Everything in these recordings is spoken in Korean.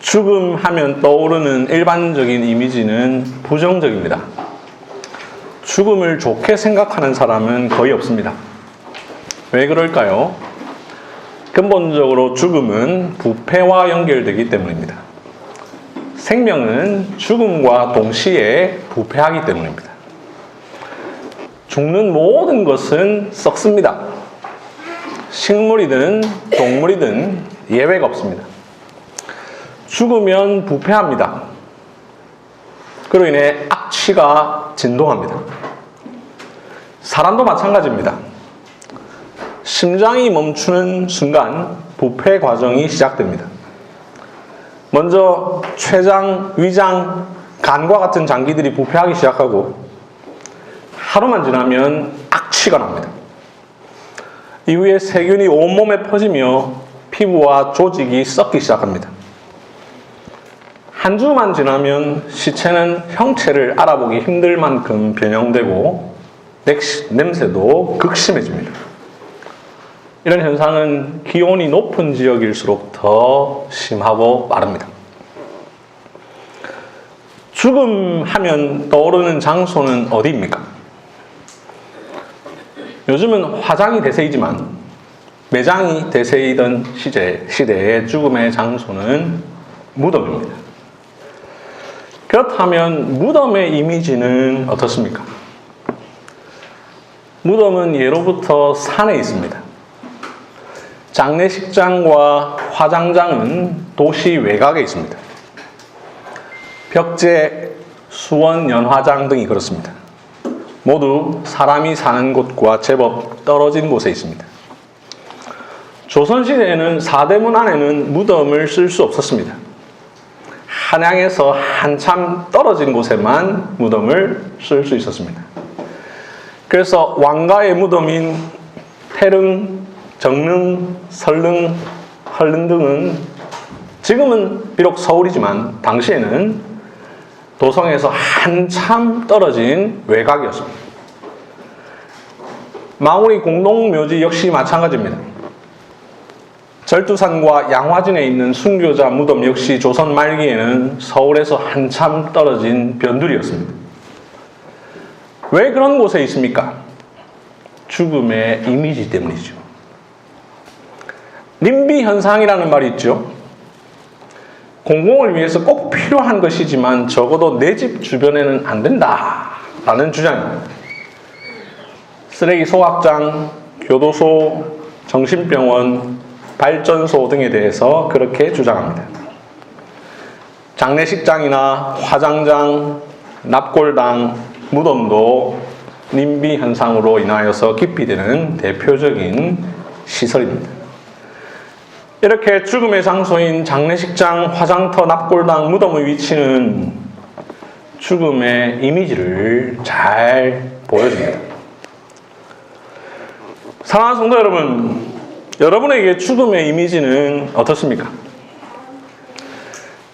죽음 하면 떠오르는 일반적인 이미지는 부정적입니다. 죽음을 좋게 생각하는 사람은 거의 없습니다. 왜 그럴까요? 근본적으로 죽음은 부패와 연결되기 때문입니다. 생명은 죽음과 동시에 부패하기 때문입니다. 죽는 모든 것은 썩습니다. 식물이든 동물이든 예외가 없습니다. 죽으면 부패합니다. 그로 인해 악취가 진동합니다. 사람도 마찬가지입니다. 심장이 멈추는 순간 부패 과정이 시작됩니다. 먼저 췌장, 위장, 간과 같은 장기들이 부패하기 시작하고 하루만 지나면 악취가 납니다. 이후에 세균이 온몸에 퍼지며 피부와 조직이 썩기 시작합니다. 한 주만 지나면 시체는 형체를 알아보기 힘들 만큼 변형되고 냄새도 극심해집니다. 이런 현상은 기온이 높은 지역일수록 더 심하고 빠릅니다. 죽음 하면 떠오르는 장소는 어디입니까? 요즘은 화장이 대세이지만 매장이 대세이던 시대의 죽음의 장소는 무덤입니다. 그렇다면 무덤의 이미지는 어떻습니까? 무덤은 예로부터 산에 있습니다. 장례식장과 화장장은 도시 외곽에 있습니다. 벽제, 수원, 연화장 등이 그렇습니다. 모두 사람이 사는 곳과 제법 떨어진 곳에 있습니다. 조선시대에는 사대문 안에는 무덤을 쓸 수 없었습니다. 한양에서 한참 떨어진 곳에만 무덤을 쓸 수 있었습니다. 그래서 왕가의 무덤인 태릉, 정릉, 설릉, 한릉 등은 지금은 비록 서울이지만 당시에는 도성에서 한참 떨어진 외곽이었습니다. 마무리 공동묘지 역시 마찬가지입니다. 절두산과 양화진에 있는 순교자 무덤 역시 조선 말기에는 서울에서 한참 떨어진 변두리였습니다. 왜 그런 곳에 있습니까? 죽음의 이미지 때문이죠. 님비 현상이라는 말이 있죠. 공공을 위해서 꼭 필요한 것이지만 적어도 내 집 주변에는 안 된다라는 주장입니다. 쓰레기 소각장, 교도소, 정신병원, 발전소 등에 대해서 그렇게 주장합니다. 장례식장이나 화장장, 납골당, 무덤도 님비 현상으로 인하여서 기피되는 대표적인 시설입니다. 이렇게 죽음의 장소인 장례식장, 화장터, 납골당, 무덤의 위치는 죽음의 이미지를 잘 보여줍니다. 사랑하는 성도 여러분, 여러분에게 죽음의 이미지는 어떻습니까?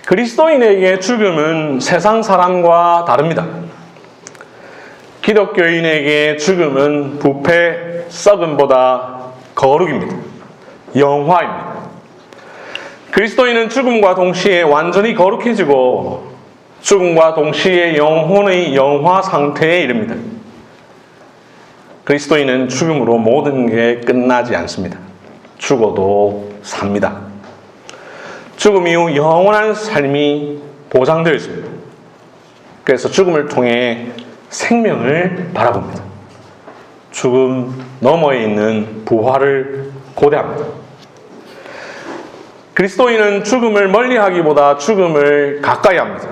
그리스도인에게 죽음은 세상 사람과 다릅니다. 기독교인에게 죽음은 부패, 썩음보다 거룩입니다. 영화입니다. 그리스도인은 죽음과 동시에 완전히 거룩해지고 죽음과 동시에 영혼의 영화 상태에 이릅니다. 그리스도인은 죽음으로 모든 게 끝나지 않습니다. 죽어도 삽니다. 죽음 이후 영원한 삶이 보장되어 있습니다. 그래서 죽음을 통해 생명을 바라봅니다. 죽음 너머에 있는 부활을 고대합니다. 그리스도인은 죽음을 멀리하기보다 죽음을 가까이 합니다.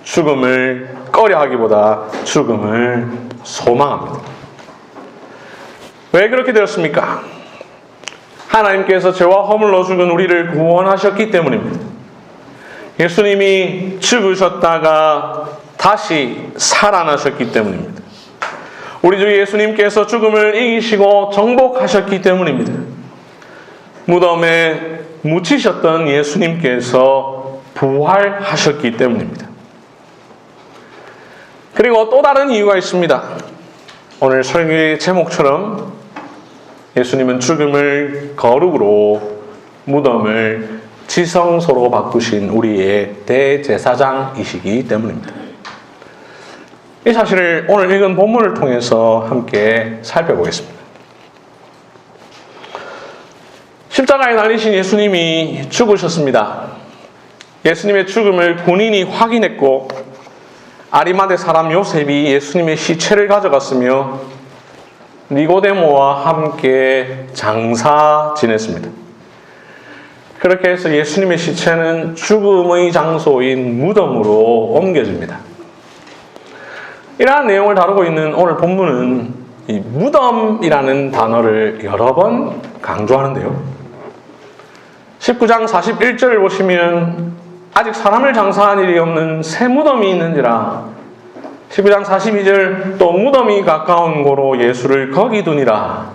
죽음을 꺼려하기보다 죽음을 소망합니다. 왜 그렇게 되었습니까? 하나님께서 죄와 허물로 죽은 우리를 구원하셨기 때문입니다. 예수님이 죽으셨다가 다시 살아나셨기 때문입니다. 우리 주 예수님께서 죽음을 이기시고 정복하셨기 때문입니다. 무덤에 묻히셨던 예수님께서 부활하셨기 때문입니다. 그리고 또 다른 이유가 있습니다. 오늘 설교의 제목처럼 예수님은 죽음을 거룩으로, 무덤을 지성소로 바꾸신 우리의 대제사장이시기 때문입니다. 이 사실을 오늘 읽은 본문을 통해서 함께 살펴보겠습니다. 십자가에 달리신 예수님이 죽으셨습니다. 예수님의 죽음을 본인이 확인했고 아리마대 사람 요셉이 예수님의 시체를 가져갔으며 니고데모와 함께 장사 지냈습니다. 그렇게 해서 예수님의 시체는 죽음의 장소인 무덤으로 옮겨집니다. 이러한 내용을 다루고 있는 오늘 본문은 이 무덤이라는 단어를 여러 번 강조하는데요. 19장 41절을 보시면 아직 사람을 장사한 일이 없는 새 무덤이 있는지라 19장 42절 또 무덤이 가까운 고로 예수를 거기 두니라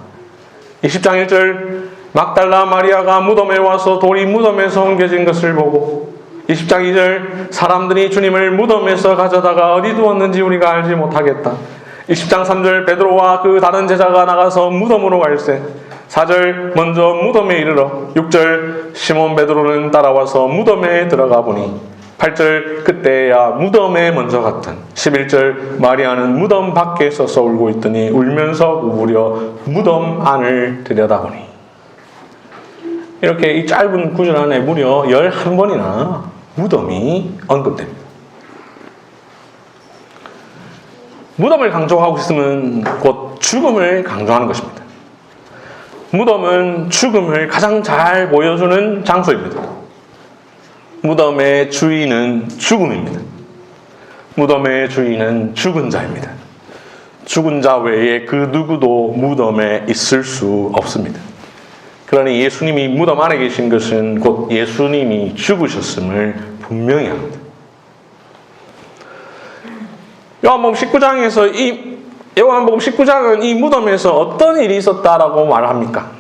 20장 1절 막달라 마리아가 무덤에 와서 돌이 무덤에서 옮겨진 것을 보고 20장 2절 사람들이 주님을 무덤에서 가져다가 어디 두었는지 우리가 알지 못하겠다 20장 3절 베드로와 그 다른 제자가 나가서 무덤으로 갈새 4절 먼저 무덤에 이르러 6절 시몬 베드로는 따라와서 무덤에 들어가 보니 8절 그때야 무덤에 먼저 갔던 11절 마리아는 무덤 밖에 서서 울고 있더니 울면서 우으려 무덤 안을 들여다보니 이렇게 이 짧은 구절 안에 무려 11번이나 무덤이 언급됩니다. 무덤을 강조하고 있으면 곧 죽음을 강조하는 것입니다. 무덤은 죽음을 가장 잘 보여주는 장소입니다. 무덤의 주인은 죽음입니다. 무덤의 주인은 죽은 자입니다. 죽은 자 외에 그 누구도 무덤에 있을 수 없습니다. 그러니 예수님이 무덤 안에 계신 것은 곧 예수님이 죽으셨음을 분명히 합니다. 요한복음 19장은 이 무덤에서 어떤 일이 있었다라고 말합니까?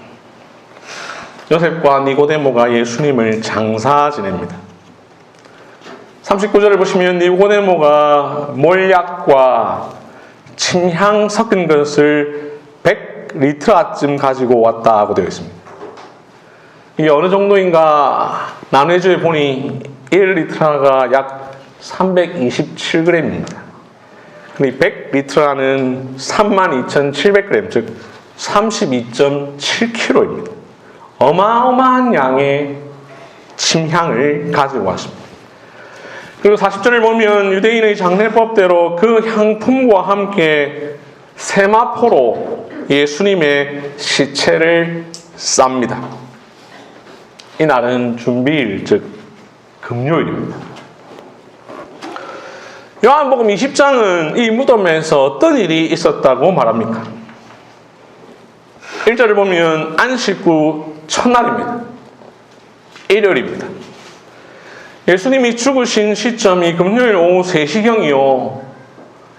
요셉과 니고데모가 예수님을 장사 지냅니다. 39절을 보시면 니고데모가 몰약과 침향 섞은 것을 100리트라쯤 가지고 왔다고 되어 있습니다. 이게 어느 정도인가 나눠주에 보니 1리트라가 약 327g입니다. 근데 100리트라는 32,700g, 즉 32.7kg입니다. 어마어마한 양의 침향을 가지고 왔습니다. 그리고 40절을 보면 유대인의 장례법대로 그 향품과 함께 세마포로 예수님의 시체를 쌉니다. 이날은 준비일, 즉 금요일입니다. 요한복음 20장은 이 무덤에서 어떤 일이 있었다고 말합니까? 1절을 보면 안식 후 첫날입니다. 일요일입니다. 예수님이 죽으신 시점이 금요일 오후 3시경이요.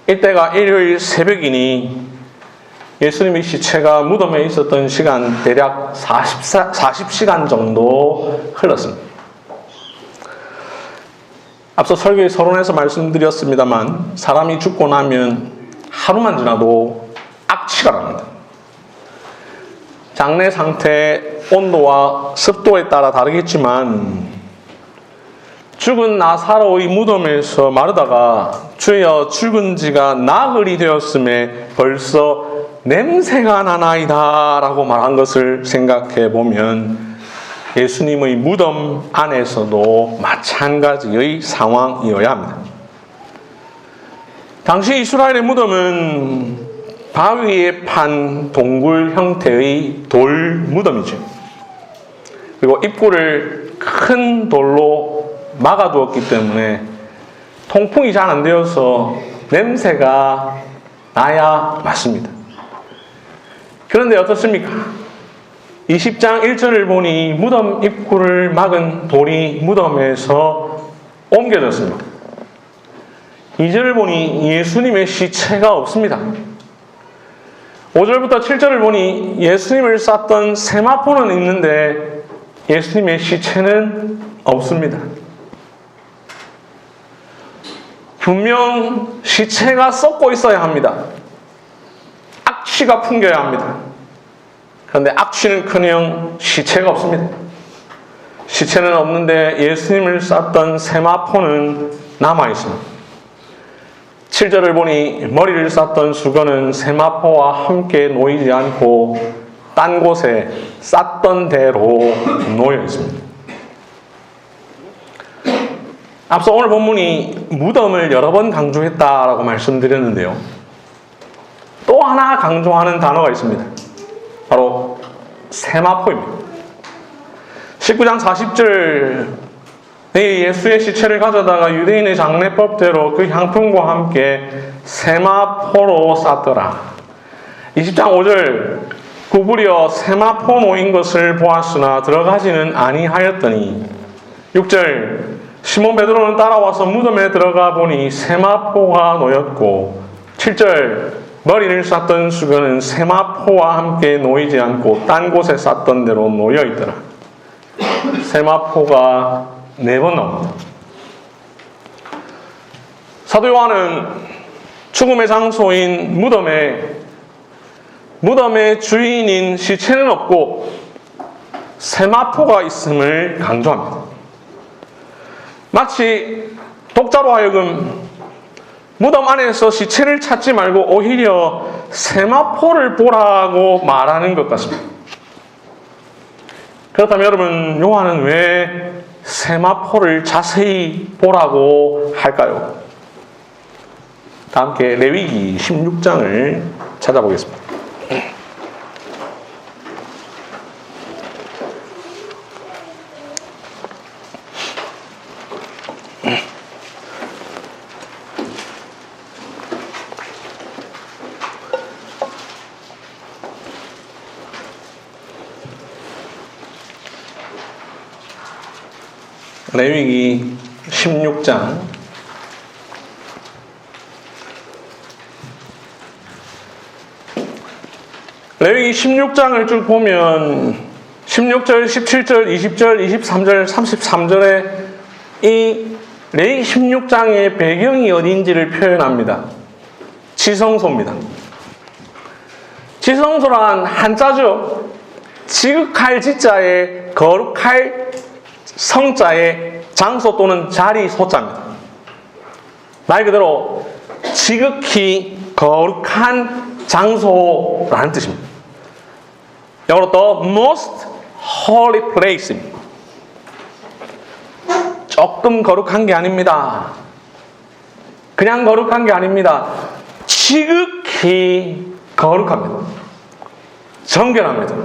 이때가 일요일 새벽이니 예수님의 시체가 무덤에 있었던 시간 대략 40시간 정도 흘렀습니다. 앞서 설교의 서론에서 말씀드렸습니다만 사람이 죽고 나면 하루만 지나도 악취가 납니다. 장내 상태, 온도와 습도에 따라 다르겠지만 죽은 나사로의 무덤에서 마르다가 주여 죽은 지가 나흘이 되었음에 벌써 냄새가 나나이다 라고 말한 것을 생각해 보면 예수님의 무덤 안에서도 마찬가지의 상황이어야 합니다. 당시 이스라엘의 무덤은 바위에 판 동굴 형태의 돌 무덤이죠. 그리고 입구를 큰 돌로 막아두었기 때문에 통풍이 잘 안 되어서 냄새가 나야 맞습니다. 그런데 어떻습니까? 20장 1절을 보니 무덤 입구를 막은 돌이 무덤에서 옮겨졌습니다. 2절을 보니 예수님의 시체가 없습니다. 5절부터 7절을 보니 예수님을 쌌던 세마포는 있는데 예수님의 시체는 없습니다. 분명 시체가 썩고 있어야 합니다. 악취가 풍겨야 합니다. 그런데 악취는커녕 시체가 없습니다. 시체는 없는데 예수님을 쌌던 세마포는 남아있습니다. 7절을 보니 머리를 쌌던 수건은 세마포와 함께 놓이지 않고 딴 곳에 쌌던 대로 놓여 있습니다. 앞서 오늘 본문이 무덤을 여러 번 강조했다라고 말씀드렸는데요. 또 하나 강조하는 단어가 있습니다. 바로 세마포입니다. 19장 40절 예수의 시체를 가져다가 유대인의 장례법대로 그 향품과 함께 세마포로 쌌더라. 20장 5절 구부려 세마포 놓인 것을 보았으나 들어가지는 아니하였더니 6절 시몬 베드로는 따라와서 무덤에 들어가 보니 세마포가 놓였고 7절 머리를 쌌던 수건은 세마포와 함께 놓이지 않고 딴 곳에 쌌던 대로 놓여 있더라. 세마포가 4번 나옵니다. 사도 요한은 죽음의 장소인 무덤의 주인인 시체는 없고 세마포가 있음을 강조합니다. 마치 독자로 하여금 무덤 안에서 시체를 찾지 말고 오히려 세마포를 보라고 말하는 것 같습니다. 그렇다면 여러분, 요한은 왜 세마포를 자세히 보라고 할까요? 다 함께 레위기 16장을 찾아보겠습니다. 레위기 16장 레위기 16장을 쭉 보면 16절, 17절, 20절, 23절, 33절에 이 레위기 16장의 배경이 어딘지를 표현합니다. 지성소입니다. 지성소란 한자죠. 지극할 지자에 거룩할 성자의 장소 또는 자리 소자입니다. 말 그대로 지극히 거룩한 장소라는 뜻입니다. 영어로 the most holy place입니다. 조금 거룩한 게 아닙니다. 그냥 거룩한 게 아닙니다. 지극히 거룩합니다. 정결합니다.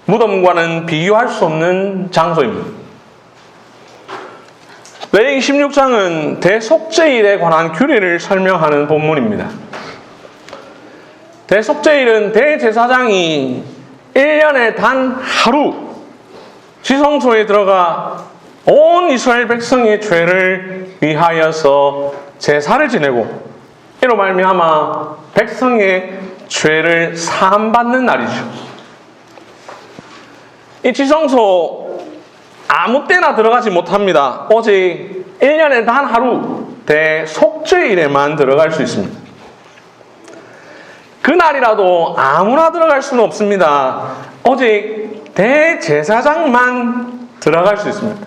무덤과는 비교할 수 없는 장소입니다. 레위기 16장은 대속죄일에 관한 규례를 설명하는 본문입니다. 대속죄일은 대제사장이 1년에 단 하루 지성소에 들어가 온 이스라엘 백성의 죄를 위하여서 제사를 지내고 이로 말미암아 백성의 죄를 사함받는 날이죠. 이 지성소 아무 때나 들어가지 못합니다. 오직 1년에 단 하루 대속죄일에만 들어갈 수 있습니다. 그날이라도 아무나 들어갈 수는 없습니다. 오직 대제사장만 들어갈 수 있습니다.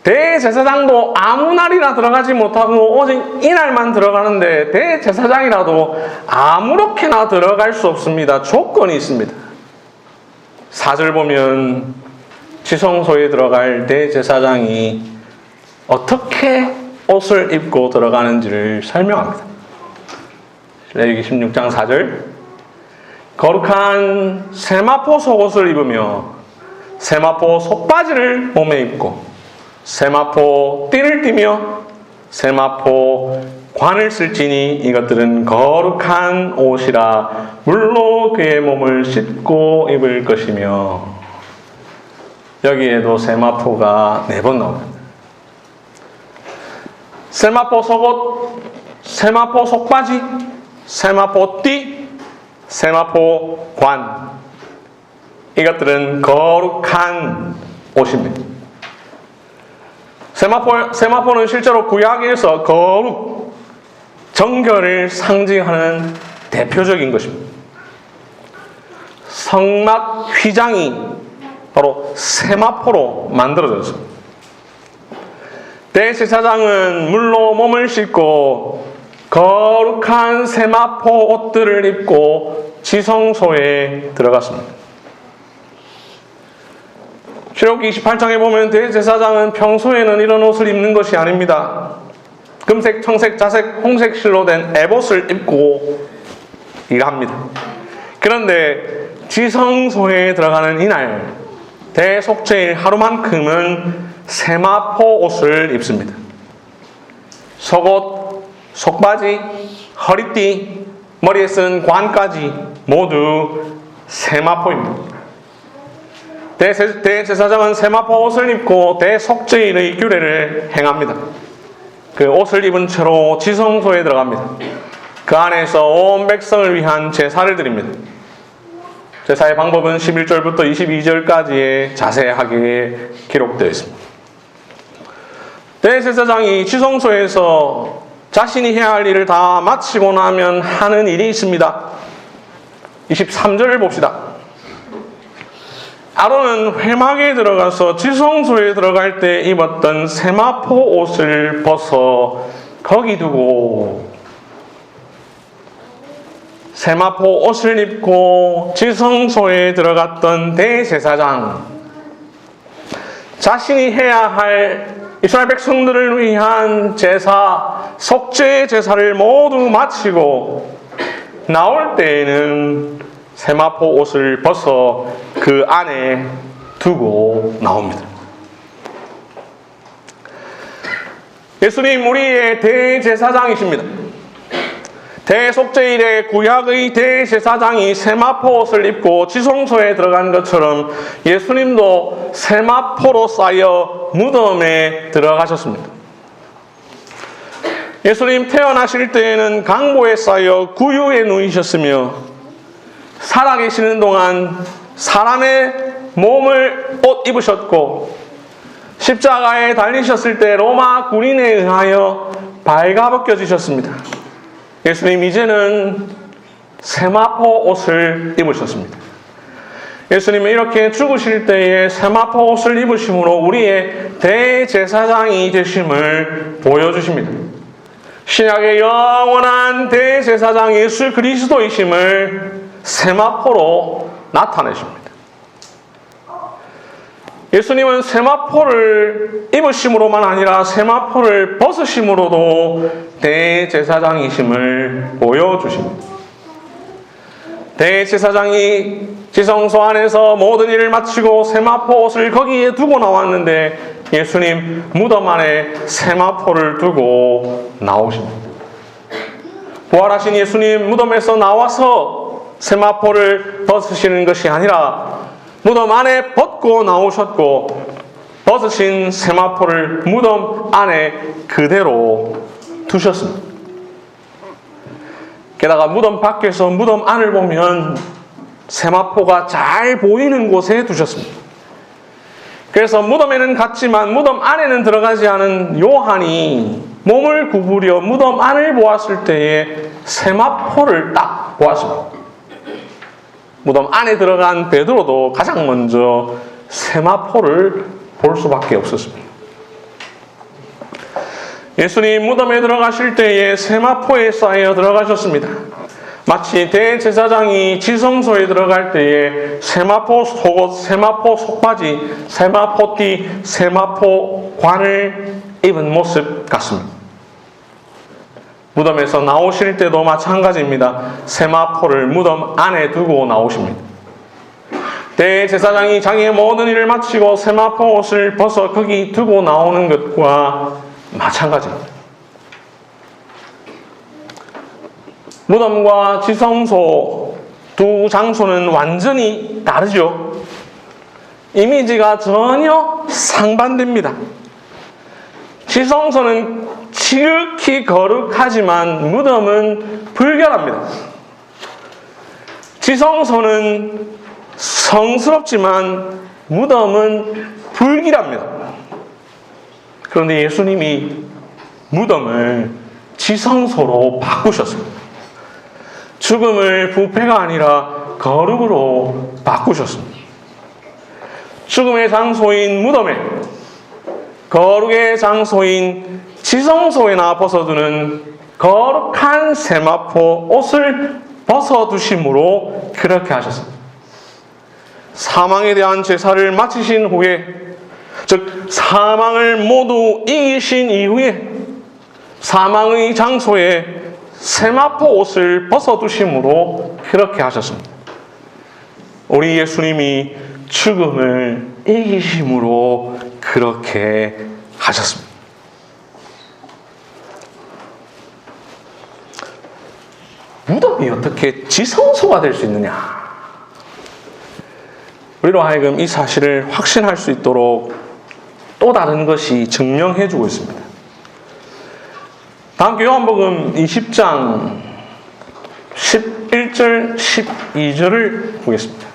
대제사장도 아무 날이나 들어가지 못하고 오직 이날만 들어가는데 대제사장이라도 아무렇게나 들어갈 수 없습니다. 조건이 있습니다. 4절 보면 지성소에 들어갈 대제사장이 어떻게 옷을 입고 들어가는지를 설명합니다. 레위기 16장 4절 거룩한 세마포 속옷을 입으며 세마포 속바지를 몸에 입고 세마포 띠를 띠며 세마포 관을 쓸지니 이것들은 거룩한 옷이라 물로 그의 몸을 씻고 입을 것이며 여기에도 세마포가 4번 나옵니다. 세마포 속옷, 세마포 속바지, 세마포 띠, 세마포 관 이것들은 거룩한 옷입니다. 세마포는 실제로 구약에서 거룩, 정결을 상징하는 대표적인 것입니다. 성막 휘장이 바로 세마포로 만들어졌습니다. 대제사장은 물로 몸을 씻고 거룩한 세마포 옷들을 입고 지성소에 들어갔습니다. 출애굽기 28장에 보면 대제사장은 평소에는 이런 옷을 입는 것이 아닙니다. 금색, 청색, 자색, 홍색 실로 된 에봇을 입고 일합니다. 그런데 지성소에 들어가는 이날 대속죄일 하루만큼은 세마포 옷을 입습니다. 속옷, 속바지, 허리띠, 머리에 쓴 관까지 모두 세마포입니다. 대제사장은 세마포 옷을 입고 대속죄일의 규례를 행합니다. 그 옷을 입은 채로 지성소에 들어갑니다. 그 안에서 온 백성을 위한 제사를 드립니다. 제사의 방법은 11절부터 22절까지에 자세하게 기록되어 있습니다. 대제사장이 지성소에서 자신이 해야 할 일을 다 마치고 나면 하는 일이 있습니다. 23절을 봅시다. 아론은 회막에 들어가서 지성소에 들어갈 때 입었던 세마포 옷을 벗어 거기 두고 세마포 옷을 입고 지성소에 들어갔던 대제사장, 자신이 해야 할 이스라엘 백성들을 위한 제사, 속죄 제사를 모두 마치고 나올 때에는 세마포 옷을 벗어 그 안에 두고 나옵니다. 예수님 우리의 대제사장이십니다. 대속죄일에 구약의 대제사장이 세마포 옷을 입고 지성소에 들어간 것처럼 예수님도 세마포로 쌓여 무덤에 들어가셨습니다. 예수님 태어나실 때에는 강보에 쌓여 구유에 누이셨으며 살아계시는 동안 사람의 몸을 옷 입으셨고 십자가에 달리셨을 때 로마 군인에 의하여 발가벗겨지셨습니다. 예수님 이제는 세마포 옷을 입으셨습니다. 예수님은 이렇게 죽으실 때에 세마포 옷을 입으심으로 우리의 대제사장이 되심을 보여주십니다. 신약의 영원한 대제사장 예수 그리스도이심을 세마포로 나타내십니다. 예수님은 세마포를 입으심으로만 아니라 세마포를 벗으심으로도 대제사장이심을 보여주십니다. 대제사장이 지성소 안에서 모든 일을 마치고 세마포 옷을 거기에 두고 나왔는데 예수님 무덤 안에 세마포를 두고 나오십니다. 부활하신 예수님 무덤에서 나와서 세마포를 벗으시는 것이 아니라 무덤 안에 벗고 나오셨고 벗으신 세마포를 무덤 안에 그대로 두셨습니다. 게다가 무덤 밖에서 무덤 안을 보면 세마포가 잘 보이는 곳에 두셨습니다. 그래서 무덤에는 갔지만 무덤 안에는 들어가지 않은 요한이 몸을 구부려 무덤 안을 보았을 때에 세마포를 딱 보았습니다. 무덤 안에 들어간 베드로도 가장 먼저 세마포를 볼 수밖에 없었습니다. 예수님 무덤에 들어가실 때에 세마포에 쌓여 들어가셨습니다. 마치 대제사장이 지성소에 들어갈 때에 세마포 속옷, 세마포 속바지, 세마포띠, 세마포 관을 입은 모습 같습니다. 무덤에서 나오실 때도 마찬가지입니다. 세마포를 무덤 안에 두고 나오십니다. 대제사장이 자기의 모든 일을 마치고 세마포 옷을 벗어 거기 두고 나오는 것과 마찬가지입니다. 무덤과 지성소 두 장소는 완전히 다르죠. 이미지가 전혀 상반됩니다. 지성소는 지극히 거룩하지만 무덤은 불결합니다. 지성소는 성스럽지만 무덤은 불길합니다. 그런데 예수님이 무덤을 지성소로 바꾸셨습니다. 죽음을 부패가 아니라 거룩으로 바꾸셨습니다. 죽음의 장소인 무덤에, 거룩의 장소인 지성소에나 벗어두는 거룩한 세마포 옷을 벗어두심으로 그렇게 하셨습니다. 사망에 대한 제사를 마치신 후에, 즉 사망을 모두 이기신 이후에 사망의 장소에 세마포 옷을 벗어두심으로 그렇게 하셨습니다. 우리 예수님이 죽음을 이기심으로 그렇게 하셨습니다. 무덤이 어떻게 지성소가 될 수 있느냐? 우리로 하여금 이 사실을 확신할 수 있도록 또 다른 것이 증명해주고 있습니다. 다음 요한복음 20장 11절 12절을 보겠습니다.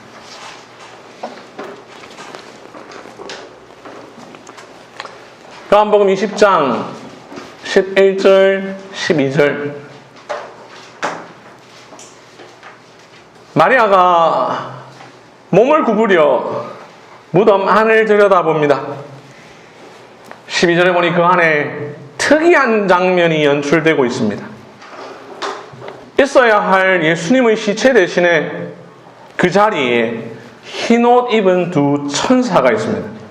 요한복음 20장 11절 12절. 마리아가 몸을 구부려 무덤 안을 들여다봅니다. 12절에 보니 그 안에 특이한 장면이 연출되고 있습니다. 있어야 할 예수님의 시체 대신에 그 자리에 흰옷 입은 두 천사가 있습니다.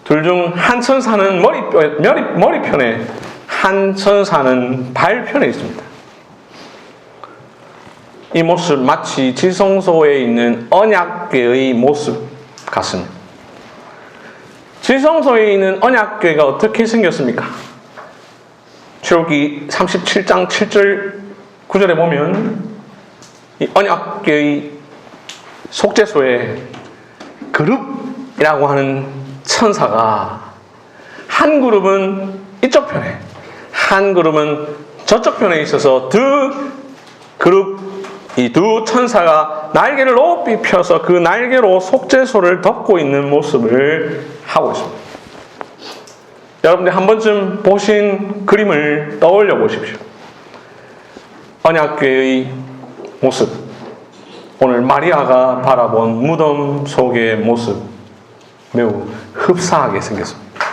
둘 중 한 천사는 머리편에, 한 천사는 발편에 있습니다. 이 모습 마치 지성소에 있는 언약궤의 모습 같습니다. 지성소에 있는 언약궤가 어떻게 생겼습니까? 출애굽기 37장 7절 9절에 보면 이 언약궤의 속죄소에 그룹이라고 하는 천사가 한 그룹은 이쪽 편에, 한 그룹은 저쪽 편에 있어서 이 두 천사가 날개를 높이 펴서 그 날개로 속죄소를 덮고 있는 모습을 하고 있습니다. 여러분들 한 번쯤 보신 그림을 떠올려 보십시오. 언약궤의 모습, 오늘 마리아가 바라본 무덤 속의 모습, 매우 흡사하게 생겼습니다.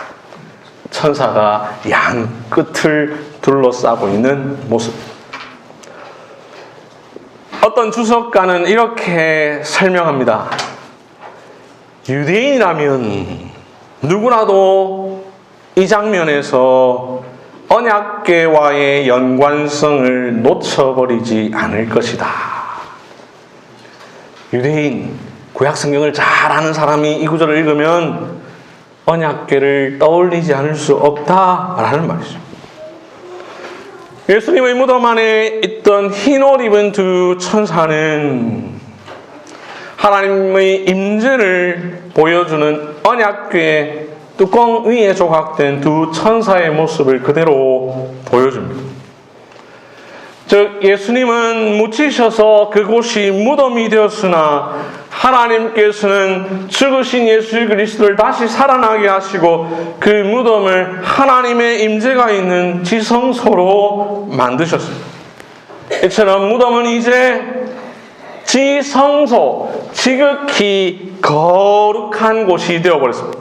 천사가 양 끝을 둘러싸고 있는 모습. 어떤 주석가는 이렇게 설명합니다. 유대인이라면 누구라도 이 장면에서 언약궤와의 연관성을 놓쳐버리지 않을 것이다. 유대인, 구약성경을 잘 아는 사람이 이 구절을 읽으면 언약궤를 떠올리지 않을 수 없다라는 말이죠. 예수님의 무덤 안에 있던 흰옷 입은 두 천사는 하나님의 임재를 보여주는 언약궤 뚜껑 위에 조각된 두 천사의 모습을 그대로 보여줍니다. 즉 예수님은 묻히셔서 그곳이 무덤이 되었으나 하나님께서는 죽으신 예수 그리스도를 다시 살아나게 하시고 그 무덤을 하나님의 임재가 있는 지성소로 만드셨습니다. 이처럼 무덤은 이제 지성소, 지극히 거룩한 곳이 되어버렸습니다.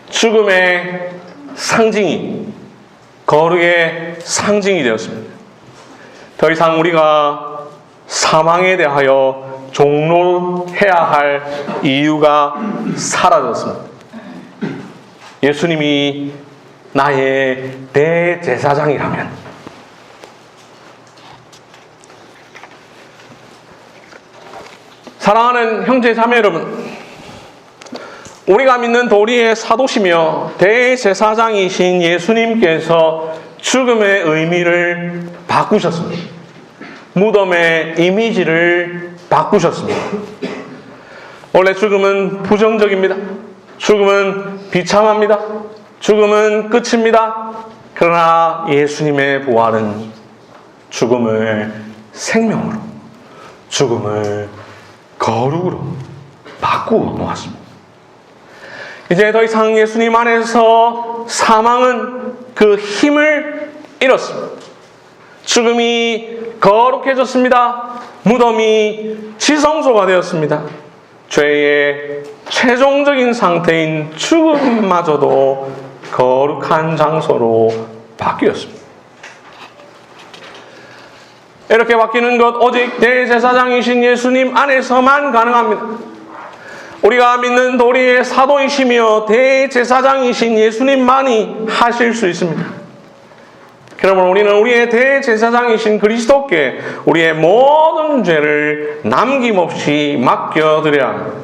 죽음의 상징이, 거룩의 상징이 되었습니다. 더 이상 우리가 사망에 대하여 종로해야 할 이유가 사라졌습니다. 예수님이 나의 대제사장이라면 사랑하는 형제 자매 여러분, 우리가 믿는 도리의 사도시며 대제사장이신 예수님께서 죽음의 의미를 바꾸셨습니다. 무덤의 이미지를 바꾸셨습니다. 원래 죽음은 부정적입니다. 죽음은 비참합니다. 죽음은 끝입니다. 그러나 예수님의 부활은 죽음을 생명으로, 죽음을 거룩으로 바꾸어 놓았습니다. 이제 더 이상 예수님 안에서 사망은 그 힘을 잃었습니다. 죽음이 거룩해졌습니다. 무덤이 지성소가 되었습니다. 죄의 최종적인 상태인 죽음마저도 거룩한 장소로 바뀌었습니다. 이렇게 바뀌는 것 오직 대제사장이신 예수님 안에서만 가능합니다. 우리가 믿는 도리의 사도이시며 대제사장이신 예수님만이 하실 수 있습니다. 그러므로 우리는 우리의 대제사장이신 그리스도께 우리의 모든 죄를 남김없이 맡겨드려야 합니다.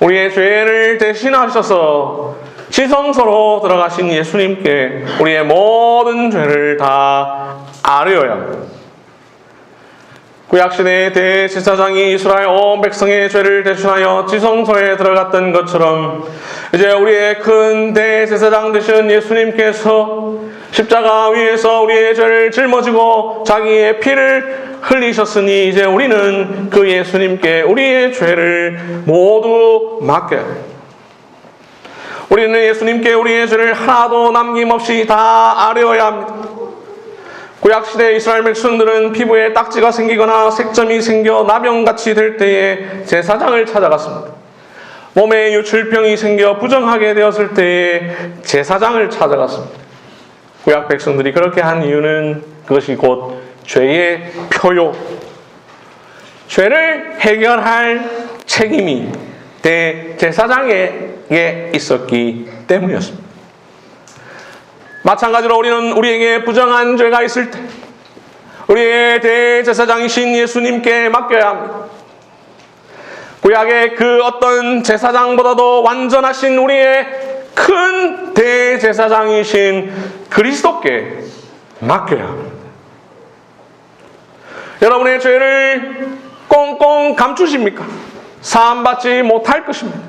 우리의 죄를 대신하셔서 지성소로 들어가신 예수님께 우리의 모든 죄를 다 아뢰어야 합니다. 구약시대의 대제사장이 이스라엘 온 백성의 죄를 대신하여 지성소에 들어갔던 것처럼 이제 우리의 큰 대제사장 되신 예수님께서 십자가 위에서 우리의 죄를 짊어지고 자기의 피를 흘리셨으니 이제 우리는 그 예수님께 우리의 죄를 모두 맡겨야 합니다. 우리는 예수님께 우리의 죄를 하나도 남김없이 다 아뢰어야 합니다. 구약시대 이스라엘 백성들은 피부에 딱지가 생기거나 색점이 생겨 나병같이 될 때에 제사장을 찾아갔습니다. 몸에 유출병이 생겨 부정하게 되었을 때에 제사장을 찾아갔습니다. 구약 백성들이 그렇게 한 이유는 그것이 곧 죄의 표요, 죄를 해결할 책임이 대제사장에게 있었기 때문이었습니다. 마찬가지로 우리는 우리에게 부정한 죄가 있을 때 우리의 대제사장이신 예수님께 맡겨야 합니다. 구약의 그 어떤 제사장보다도 완전하신 우리의 큰 대제사장이신 그리스도께 맡겨야 합니다. 여러분의 죄를 꽁꽁 감추십니까? 사함받지 못할 것입니다.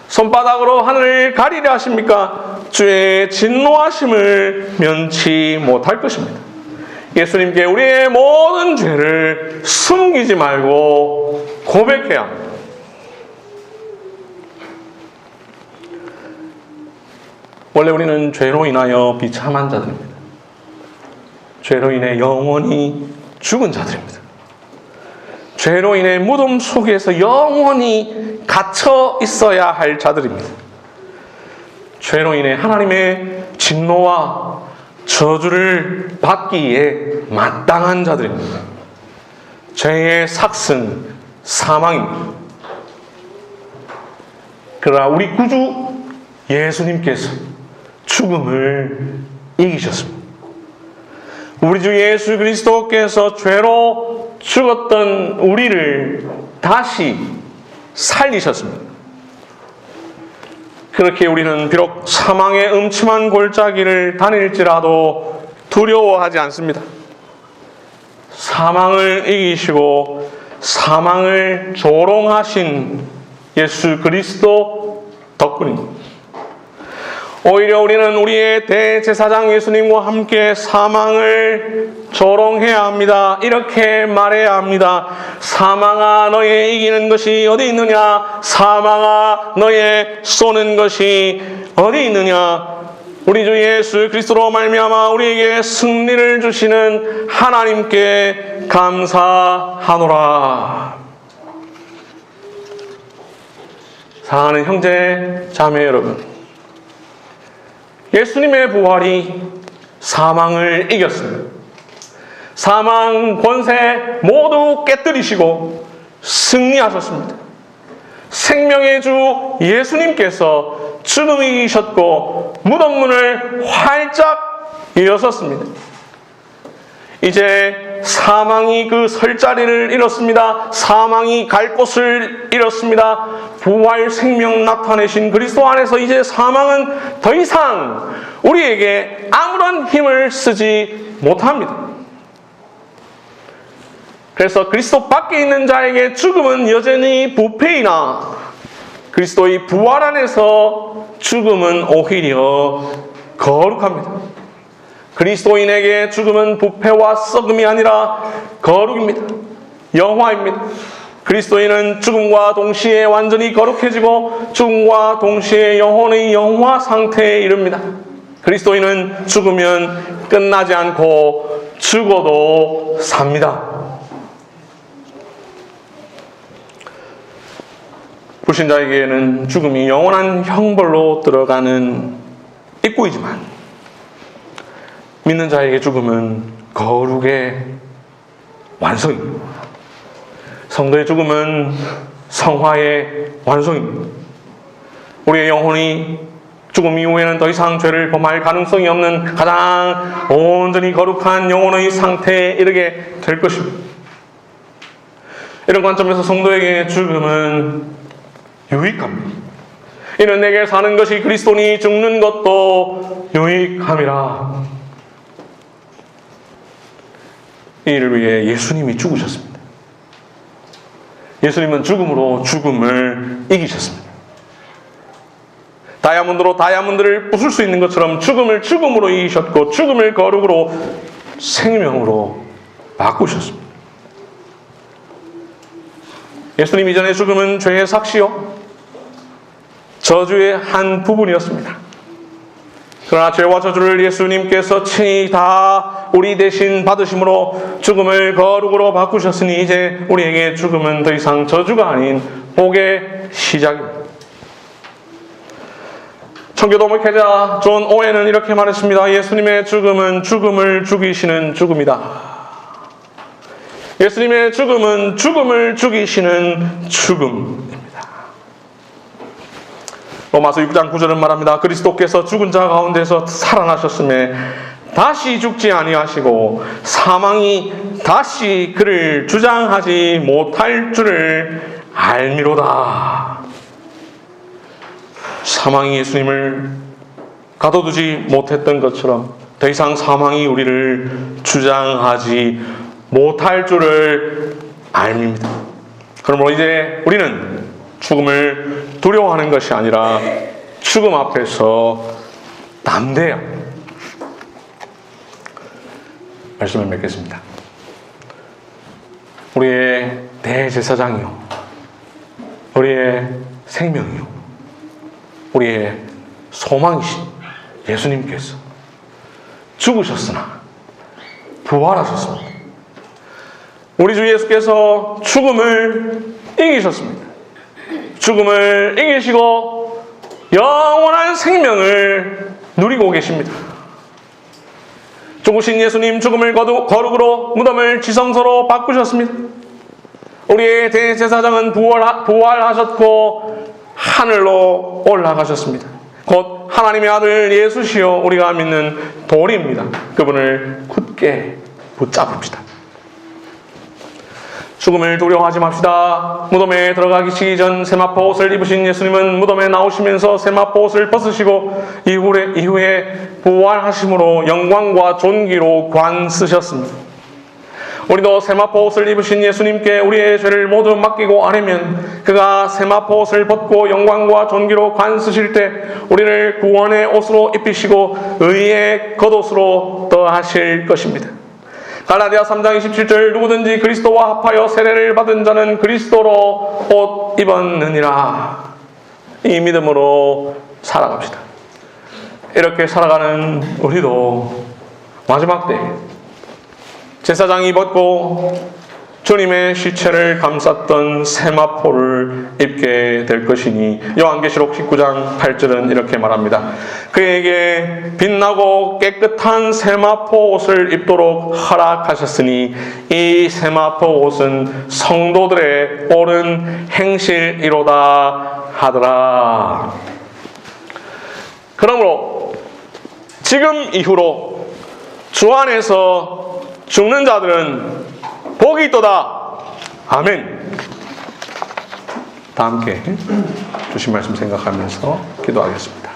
손바닥으로 하늘을 가리려 하십니까? 주의 진노하심을 면치 못할 것입니다. 예수님께 우리의 모든 죄를 숨기지 말고 고백해야 합니다. 원래 우리는 죄로 인하여 비참한 자들입니다. 죄로 인해 영원히 죽은 자들입니다. 죄로 인해 무덤 속에서 영원히 갇혀 있어야 할 자들입니다. 죄로 인해 하나님의 진노와 저주를 받기에 마땅한 자들입니다. 죄의 삭은 사망입니다. 그러나 우리 구주 예수님께서 죽음을 이기셨습니다. 우리 주 예수 그리스도께서 죄로 죽었던 우리를 다시 살리셨습니다. 그렇게 우리는 비록 사망의 음침한 골짜기를 다닐지라도 두려워하지 않습니다. 사망을 이기시고 사망을 조롱하신 예수 그리스도 덕분입니다. 오히려 우리는 우리의 대제사장 예수님과 함께 사망을 조롱해야 합니다. 이렇게 말해야 합니다. 사망아 너의 이기는 것이 어디 있느냐? 사망아 너의 쏘는 것이 어디 있느냐? 우리 주 예수 그리스도로 말미암아 우리에게 승리를 주시는 하나님께 감사하노라. 사랑하는 형제 자매 여러분, 예수님의 부활이 사망을 이겼습니다. 사망 권세 모두 깨뜨리시고 승리하셨습니다. 생명의 주 예수님께서 죽음을 이기셨고 무덤문을 활짝 열었습니다. 이제 사망이 그 설 자리를 잃었습니다. 사망이 갈 곳을 잃었습니다. 부활 생명 나타내신 그리스도 안에서 이제 사망은 더 이상 우리에게 아무런 힘을 쓰지 못합니다. 그래서 그리스도 밖에 있는 자에게 죽음은 여전히 부패이나 그리스도의 부활 안에서 죽음은 오히려 거룩합니다. 그리스도인에게 죽음은 부패와 썩음이 아니라 거룩입니다. 영화입니다. 그리스도인은 죽음과 동시에 완전히 거룩해지고 죽음과 동시에 영혼의 영화 상태에 이릅니다. 그리스도인은 죽으면 끝나지 않고 죽어도 삽니다. 불신자에게는 죽음이 영원한 형벌로 들어가는 입구이지만 믿는 자에게 죽음은 거룩의 완성입니다. 성도의 죽음은 성화의 완성입니다. 우리의 영혼이 죽음 이후에는 더 이상 죄를 범할 가능성이 없는 가장 온전히 거룩한 영혼의 상태에 이르게 될 것입니다. 이런 관점에서 성도에게 죽음은 유익합니다. 이는 내게 사는 것이 그리스도니 죽는 것도 유익함이라. 이를 위해 예수님이 죽으셨습니다. 예수님은 죽음으로 죽음을 이기셨습니다. 다이아몬드로 다이아몬드를 부술 수 있는 것처럼 죽음을 죽음으로 이기셨고 죽음을 거룩으로 생명으로 바꾸셨습니다. 예수님 이전의 죽음은 죄의 삭시요 저주의 한 부분이었습니다. 그러나 죄와 저주를 예수님께서 친히 다 우리 대신 받으심으로 죽음을 거룩으로 바꾸셨으니 이제 우리에게 죽음은 더 이상 저주가 아닌 복의 시작입니다. 청교도 목회자 존 오웬은 이렇게 말했습니다. 예수님의 죽음은 죽음을 죽이시는 죽음이다. 예수님의 죽음은 죽음을 죽이시는 죽음입니다. 로마서 6장 9절은 말합니다. 그리스도께서 죽은 자 가운데서 살아나셨음에 다시 죽지 아니하시고 사망이 다시 그를 주장하지 못할 줄을 알미로다. 사망이 예수님을 가둬두지 못했던 것처럼 더 이상 사망이 우리를 주장하지 못할 줄을 알밉니다. 그러므로 이제 우리는 죽음을 두려워하는 것이 아니라 죽음 앞에서 담대해야 합니다. 말씀을 맺겠습니다. 우리의 대제사장이요, 우리의 생명이요, 우리의 소망이신 예수님께서 죽으셨으나 부활하셨습니다. 우리 주 예수께서 죽음을 이기셨습니다. 죽음을 이기시고 영원한 생명을 누리고 계십니다. 죽으신 예수님 죽음을 거룩으로 무덤을 지성소로 바꾸셨습니다. 우리의 대제사장은 부활하셨고 하늘로 올라가셨습니다. 곧 하나님의 아들 예수시요 우리가 믿는 돌입니다. 그분을 굳게 붙잡읍시다. 죽음을 두려워하지 맙시다. 무덤에 들어가기 전 세마포 옷을 입으신 예수님은 무덤에 나오시면서 세마포 옷을 벗으시고 이후에 부활하심으로 영광과 존귀로 관 쓰셨습니다. 우리도 세마포 옷을 입으신 예수님께 우리의 죄를 모두 맡기고 아뢰면 그가 세마포 옷을 벗고 영광과 존귀로 관 쓰실 때 우리를 구원의 옷으로 입히시고 의의 겉옷으로 더하실 것입니다. 갈라디아 3장 27절 누구든지 그리스도와 합하여 세례를 받은 자는 그리스도로 옷 입었느니라. 이 믿음으로 살아갑시다. 이렇게 살아가는 우리도 마지막 때 제사장이 벗고 주님의 시체를 감쌌던 세마포를 입게 될 것이니 요한계시록 19장 8절은 이렇게 말합니다. 그에게 빛나고 깨끗한 세마포 옷을 입도록 허락하셨으니 이 세마포 옷은 성도들의 옳은 행실이로다 하더라. 그러므로 지금 이후로 주 안에서 죽는 자들은 복이 있도다. 아멘. 다 함께 주신 말씀 생각하면서 기도하겠습니다.